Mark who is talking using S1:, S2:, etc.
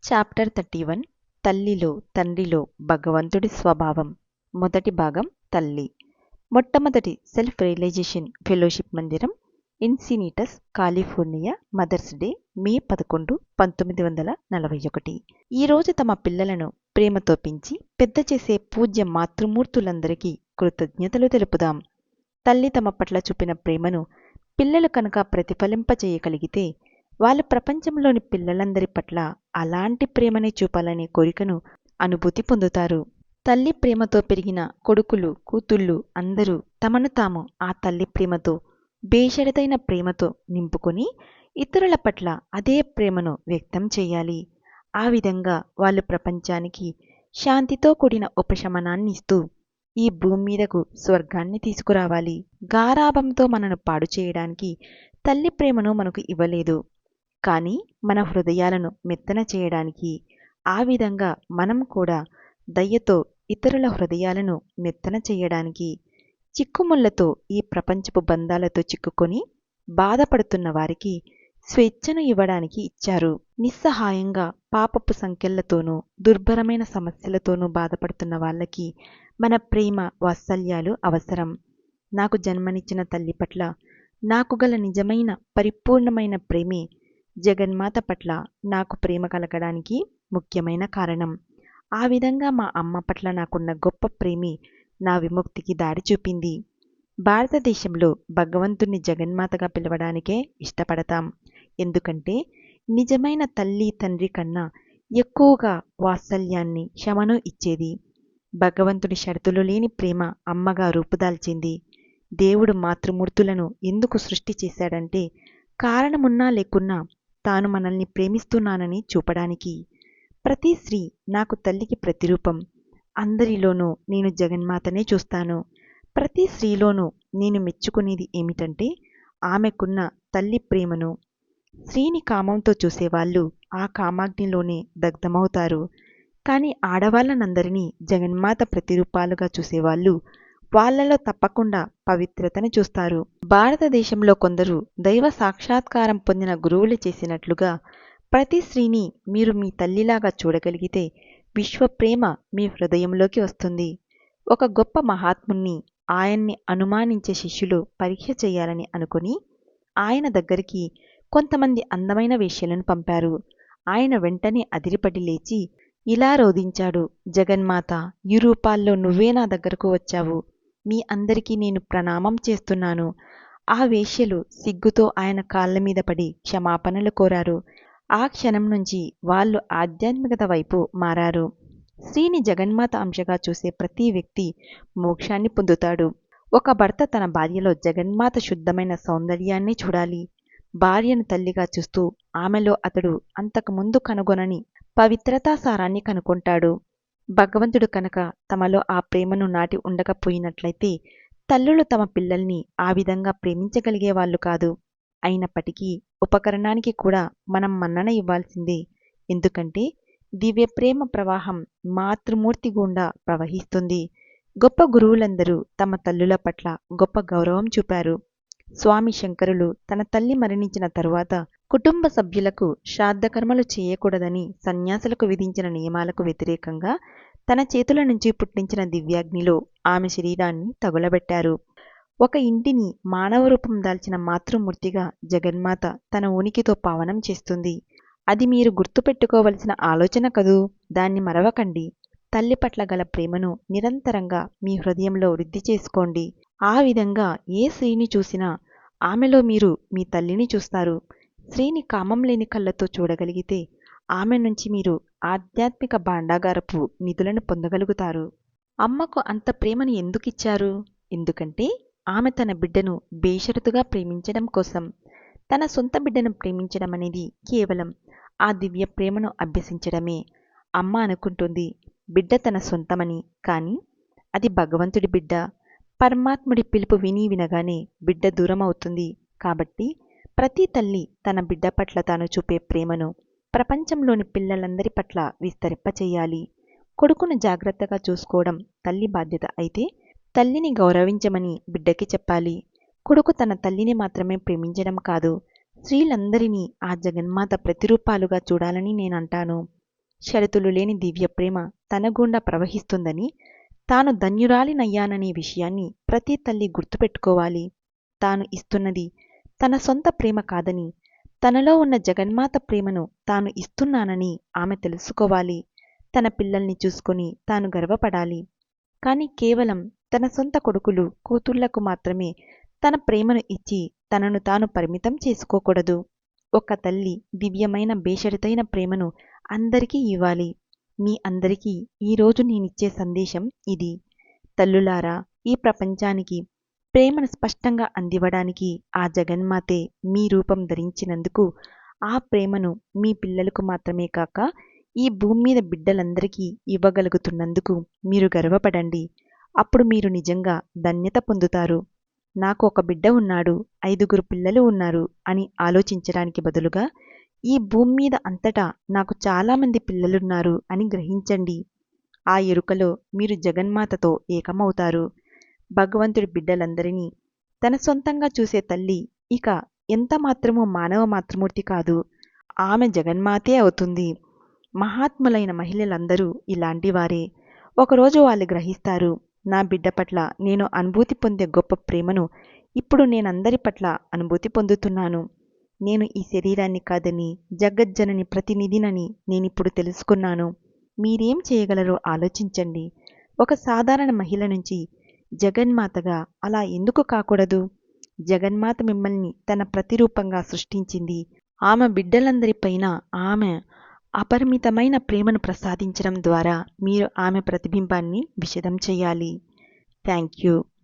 S1: Chapter 31 తల్లిలో తండ్రిలో భగవంతుడి స్వభావం. మొదటి భాగం తల్లి. మొట్టమొదటి సెల్ఫ్ రియలైజేషన్ ఫెలోషిప్ మందిరం, ఇన్సినిటస్, కాలిఫోర్నియా. మదర్స్ డే, మే 11, 1941. ఈరోజు తమ పిల్లలను ప్రేమతో పెంచి పెద్ద చేసే పూజ్య మాతృమూర్తులందరికీ కృతజ్ఞతలు తెలుపుదాం. తల్లి తమ పట్ల చూపిన ప్రేమను పిల్లలు కనుక ప్రతిఫలింపచేయగలిగితే వాళ్ళు ప్రపంచంలోని పిల్లలందరి పట్ల అలాంటి ప్రేమనే చూపాలనే కోరికను అనుభూతి పొందుతారు. తల్లి ప్రేమతో పెరిగిన కొడుకులు, కూతుళ్ళు అందరూ తమను తాము ఆ తల్లి ప్రేమతో, బేషరతైన ప్రేమతో నింపుకొని ఇతరుల పట్ల అదే ప్రేమను వ్యక్తం చేయాలి. ఆ విధంగా వాళ్ళు ప్రపంచానికి శాంతితో కూడిన ఉపశమనాన్ని ఇస్తూ ఈ భూమి మీదకు స్వర్గాన్ని తీసుకురావాలి. గారాభంతో మనను పాడు చేయడానికి తల్లి ప్రేమను మనకు ఇవ్వలేదు, కానీ మన హృదయాలను మెత్తన చేయడానికి. ఆ విధంగా మనం కూడా దయతో ఇతరుల హృదయాలను మెత్తన చేయడానికి, చిక్కుముళ్లతో ఈ ప్రపంచపు బంధాలతో చిక్కుకొని బాధపడుతున్న వారికి స్వేచ్ఛను ఇవ్వడానికి ఇచ్చారు. నిస్సహాయంగా పాపపు సంకెళ్లతోనూ దుర్భరమైన సమస్యలతోనూ బాధపడుతున్న వాళ్ళకి మన ప్రేమ వాత్సల్యాలు అవసరం. నాకు జన్మనిచ్చిన తల్లి పట్ల నాకు గల నిజమైన పరిపూర్ణమైన ప్రేమే జగన్మాత పట్ల నాకు ప్రేమ కలగడానికి ముఖ్యమైన కారణం. ఆ విధంగా మా అమ్మ పట్ల నాకున్న గొప్ప ప్రేమే నా విముక్తికి దారి చూపింది. భారతదేశంలో భగవంతుణ్ణి జగన్మాతగా పిలవడానికే ఇష్టపడతాం. ఎందుకంటే నిజమైన తల్లి తండ్రి కన్నా ఎక్కువగా వాత్సల్యాన్ని, క్షమను ఇచ్చేది. భగవంతుడి షరతులు లేని ప్రేమ అమ్మగా రూపుదాల్చింది. దేవుడు మాతృమూర్తులను ఎందుకు సృష్టి చేశాడంటే కారణమున్నా లేకున్నా తాను మనల్ని ప్రేమిస్తున్నానని చూపడానికి. ప్రతి స్త్రీ నాకు తల్లికి ప్రతిరూపం. అందరిలోనూ నేను జగన్మాతనే చూస్తాను. ప్రతి స్త్రీలోనూ నేను మెచ్చుకునేది ఏమిటంటే ఆమెకున్న తల్లి ప్రేమను. స్త్రీని కామంతో చూసేవాళ్ళు ఆ కామాగ్నిలోనే దగ్ధమవుతారు. కానీ ఆడవాళ్ళనందరినీ జగన్మాత ప్రతిరూపాలుగా చూసేవాళ్ళు వాళ్లలో తప్పకుండా పవిత్రతను చూస్తారు. భారతదేశంలో కొందరు దైవ సాక్షాత్కారం పొందిన గురువులు చేసినట్లుగా ప్రతి స్త్రీని మీరు మీ తల్లిలాగా చూడగలిగితే విశ్వప్రేమ మీ హృదయంలోకి వస్తుంది. ఒక గొప్ప మహాత్ముణ్ణి, ఆయన్ని అనుమానించే శిష్యులు పరీక్ష చేయాలని అనుకుని ఆయన దగ్గరికి కొంతమంది అందమైన వేశ్యలను పంపారు. ఆయన వెంటనే అదిరిపడి లేచి ఇలా రోదించాడు, జగన్మాత, ఈ రూపాల్లో నువ్వే నా దగ్గరకు వచ్చావు. మీ అందరికీ నేను ప్రణామం చేస్తున్నాను. ఆ వేశ్యలు సిగ్గుతో ఆయన కాళ్ళ మీద పడి క్షమాపణలు కోరారు. ఆ క్షణం నుంచి వాళ్ళు ఆధ్యాత్మికత వైపు మారారు. స్త్రీని జగన్మాత అంశగా చూసే ప్రతి వ్యక్తి మోక్షాన్ని పొందుతాడు. ఒక భర్త తన భార్యలో జగన్మాత శుద్ధమైన సౌందర్యాన్ని చూడాలి. భార్యను తల్లిగా చూస్తూ ఆమెలో అతడు అంతకుముందు కనుగొనని పవిత్రతా సారాన్ని కనుకొంటాడు. భగవంతుడు కనుక తమలో ఆ ప్రేమను నాటి ఉండకపోయినట్లయితే తల్లులు తమ పిల్లల్ని ఆ విధంగా ప్రేమించగలిగేవాళ్ళు కాదు. అయినప్పటికీ ఉపకరణానికి కూడా మనం మన్నన ఇవ్వాల్సిందే. ఎందుకంటే దివ్య ప్రేమ ప్రవాహం మాతృమూర్తి గుండా ప్రవహిస్తుంది. గొప్ప గురువులందరూ తమ తల్లుల పట్ల గొప్ప గౌరవం చూపారు. స్వామి శంకరులు తన తల్లి మరణించిన తరువాత కుటుంబ సభ్యులకు శ్రాద్ధకర్మలు చేయకూడదని సన్యాసులకు విధించిన నియమాలకు వ్యతిరేకంగా తన చేతుల నుంచి పుట్టించిన దివ్యాగ్నిలో ఆమె శరీరాన్ని తగులబెట్టారు. ఒక ఇంటిని మానవ రూపం దాల్చిన మాతృమూర్తిగా జగన్మాత తన ఉనికితో పావనం చేస్తుంది. అది మీరు గుర్తుపెట్టుకోవలసిన ఆలోచన కదూ. దాన్ని మరవకండి. తల్లి పట్ల గల ప్రేమను నిరంతరంగా మీ హృదయంలో వృద్ధి చేసుకోండి. ఆ విధంగా ఏ స్త్రీని చూసినా ఆమెలో మీరు మీ తల్లిని చూస్తారు. స్త్రీని కామం లేని కళ్ళతో చూడగలిగితే ఆమె నుంచి మీరు ఆధ్యాత్మిక భాండాగారపు నిధులను పొందగలుగుతారు. అమ్మకు అంత ప్రేమను ఎందుకిచ్చారు? ఎందుకంటే ఆమె తన బిడ్డను బేషరతుగా ప్రేమించడం కోసం. తన సొంత బిడ్డను ప్రేమించడం అనేది కేవలం ఆ దివ్య ప్రేమను అభ్యసించడమే. అమ్మ అనుకుంటుంది బిడ్డ తన సొంతమని, కానీ అది భగవంతుడి బిడ్డ. పరమాత్ముడి పిలుపు వినగానే బిడ్డ దూరం అవుతుంది. కాబట్టి ప్రతి తల్లి తన బిడ్డ పట్ల తాను చూపే ప్రేమను ప్రపంచంలోని పిల్లలందరి పట్ల విస్తరింపచేయాలి. కొడుకును జాగ్రత్తగా చూసుకోవడం తల్లి బాధ్యత అయితే తల్లిని గౌరవించమని బిడ్డకి చెప్పాలి. కొడుకు తన తల్లిని మాత్రమే ప్రేమించడం కాదు, స్త్రీలందరినీ ఆ జగన్మాత ప్రతిరూపాలుగా చూడాలని నేనంటాను. షరతులు లేని దివ్య ప్రేమ తన గుండా ప్రవహిస్తుందని, తాను ధన్యురాలినయ్యాననే విషయాన్ని ప్రతి తల్లి గుర్తుపెట్టుకోవాలి. తాను ఇస్తున్నది తన సొంత ప్రేమ కాదని, తనలో ఉన్న జగన్మాత ప్రేమను తాను ఇస్తున్నానని ఆమె తెలుసుకోవాలి. తన పిల్లల్ని చూసుకొని తాను గర్వపడాలి. కాని కేవలం తన సొంత కొడుకులు కూతుళ్లకు మాత్రమే తన ప్రేమను ఇచ్చి తనను తాను పరిమితం చేసుకోకూడదు. ఒక తల్లి దివ్యమైన బేషరతైన ప్రేమను అందరికీ ఇవ్వాలి. మీ అందరికీ ఈరోజు నేనిచ్చే సందేశం ఇది. తల్లులారా, ఈ ప్రపంచానికి ప్రేమను స్పష్టంగా అందివ్వడానికి ఆ జగన్మాతే మీ రూపం ధరించినందుకు, ఆ ప్రేమను మీ పిల్లలకు మాత్రమే కాక ఈ భూమి మీద బిడ్డలందరికీ ఇవ్వగలుగుతున్నందుకు మీరు గర్వపడండి. అప్పుడు మీరు నిజంగా ధన్యత పొందుతారు. నాకు ఒక బిడ్డ ఉన్నాడు, 5గురు పిల్లలు ఉన్నారు అని ఆలోచించడానికి బదులుగా, ఈ భూమి మీద అంతటా నాకు చాలామంది పిల్లలున్నారు అని గ్రహించండి. ఆ ఎరుకలో మీరు జగన్మాతతో ఏకమవుతారు. భగవంతుడి బిడ్డలందరినీ తన సొంతంగా చూసే తల్లి ఇక ఎంత మాత్రమూ మానవ మాతృమూర్తి కాదు, ఆమె జగన్మాతే అవుతుంది. మహాత్ములైన మహిళలందరూ ఇలాంటివారే. ఒకరోజు వాళ్ళు గ్రహిస్తారు, నా బిడ్డ పట్ల నేను అనుభూతి పొందే గొప్ప ప్రేమను ఇప్పుడు నేనందరి పట్ల అనుభూతి పొందుతున్నాను. నేను ఈ శరీరాన్ని కాదని జగజ్జనని ప్రతినిధినని నేనిప్పుడు తెలుసుకున్నాను. మీరేం చేయగలరో ఆలోచించండి. ఒక సాధారణ మహిళ నుంచి జగన్మాతగా అలా ఎందుకు కాకూడదు? జగన్మాత మిమ్మల్ని తన ప్రతిరూపంగా సృష్టించింది. ఆమె బిడ్డలందరిపైన ఆమె అపరిమితమైన ప్రేమను ప్రసాదించడం ద్వారా మీరు ఆమె ప్రతిబింబాన్ని విశదం చేయాలి. Thank you.